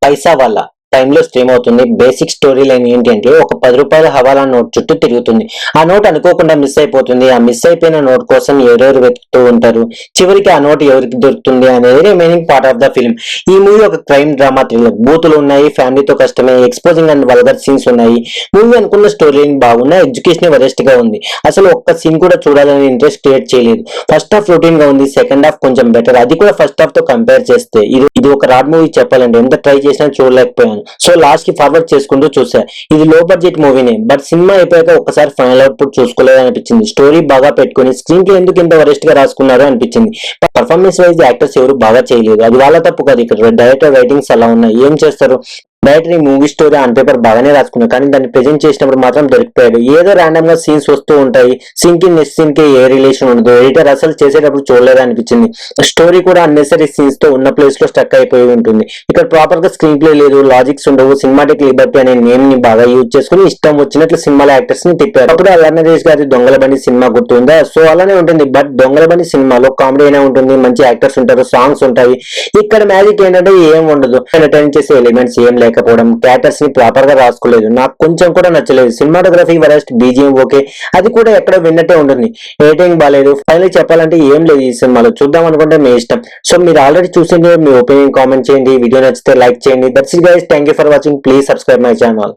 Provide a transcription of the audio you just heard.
పైసా వాళ్ళ టైంలో స్ట్రీమ్ అవుతుంది. బేసిక్ స్టోరీ లైన్ ఏంటి అంటే ఒక 10 రూపాయల హవాలా నోట్ చుట్టూ తిరుగుతుంది. ఆ నోట్ అనుకోకుండా మిస్ అయిపోతుంది. ఆ మిస్ అయిపోయిన నోట్ కోసం ఎవరెవరు వెతుకుతూ ఉంటారు, చివరికి ఆ నోట్ ఎవరికి దొరుకుతుంది అనేది remaining part of the film. ఈ మూవీ ఒక క్రైమ్ డ్రామా థ్రిల్లర్. బూతులు ఉన్నాయి, ఫ్యామిలీతో కష్టమే, ఎక్స్పోజింగ్ అండ్ వల్గర్ సీన్స్ ఉన్నాయి. మూవీ అనుకున్న స్టోరీ లైన్ బాగున్నా, ఎడ్యుకేషన్ వరెస్ట్ గా ఉంది. అసలు ఒక్క సీన్ కూడా చూడాలని ఇంట్రెస్ట్ క్రియేట్ చేయలేదు. ఫస్ట్ హాఫ్ రొటీన్ గా ఉంది, సెకండ్ హాఫ్ కొంచెం బెటర్. అది కూడా ఫస్ట్ హాఫ్ తో కంపేర్ చేస్తే ఇది ఒక రాడ్ మూవీ చెప్పాలంటే. ఎంత ట్రై చేసినా చూడలేకపోయాను. సో లాస్ట్ కి ఫార్వర్డ్ చేసుకుంటూ చూసా. ఇది లో బడ్జెట్ మూవీనే, బట్ సినిమా అయిపోయాక ఒక్కసారి ఫైనల్ అవుట్పుట్ చూసుకోలేదు అనిపించింది. స్టోరీ బాగా పెట్టుకుని స్క్రీన్ కి ఎందుకు ఇంత వరెస్ట్ గా రాసుకున్నారో అనిపించింది. పర్ఫార్మెన్స్ వైజ్ యాక్టర్స్ ఎవరు బాగా చేయలేదు. అది వాళ్ళ తప్పు కాదు. ఇక్కడ డైరెక్టర్ రైటింగ్స్ అలా ఉన్నాయి, ఏం చేస్తారు. డైరెక్టర్ ఈ మూవీ స్టోరీ ఆన్ పేపర్ బాగానే రాసుకున్నాడు, కానీ దాన్ని ప్రెజెంట్ చేసినప్పుడు మాత్రం దొరికిపోయాడు. ఏదో ర్యాండమ్ గా సీన్స్ వస్తూ ఉంటాయి, సీన్ కి నెక్స్ట్ సీన్ కి ఏ రిలేషన్ ఉండదు. ఎడిటర్ అసలు చేసేటప్పుడు చూడలేదు అనిపించింది. స్టోరీ కూడా అన్నెసరీ సీన్స్ తో ఉన్న ప్లేస్ లో స్టక్ అయిపోయి ఉంటుంది. ఇక్కడ ప్రాపర్ గా స్క్రీన్ ప్లే లేదు, లాజిక్స్ ఉండవు. సినిమాటిక్ లిబర్టీ అనే నేమ్ ని బాగా యూజ్ చేసుకుని ఇష్టం వచ్చినట్లు సినిమాల యాక్టర్స్ ని తిప్పారు. అప్పుడు అల్లర్నరేష్ గారి దొంగల బండి సినిమా గుర్తుందా? సో అలానే ఉంటుంది. బట్ దొంగల బండి సినిమాలో కామెడీ అయినా ఉంటుంది, మంచి యాక్టర్స్ ఉంటారు, సాంగ్స్ ఉంటాయి. ఇక్కడ మ్యాజిక్ ఏంటంటే ఏం ఉండదు. ఎంటర్టైన్ చేసే ఎలిమెంట్స్ ఏం లేకపోవడం, క్యారెక్టర్స్ ని ప్రాపర్ గా రాసుకోలేదు. నాకు కొంచెం కూడా నచ్చలేదు. సినిమాటోగ్రఫీ వరస్ట్, బీజిఎం ఓకే, అది కూడా ఎక్కడో విన్నట్టే ఉంటుంది. ఎడిటింగ్ బాలేదు. ఫైనల్ చెప్పాలంటే ఏం లేదు ఈ సినిమాలో. చూద్దాం అనుకుంటే మీ ఇష్టం. సో మీరు ఆల్రెడీ చూసింటే మీ ఒపీనియన్ కామెంట్ చేయండి. వీడియో నచ్చితే లైక్ చేయండి. That's it guys, thank you for watching. Please subscribe my channel.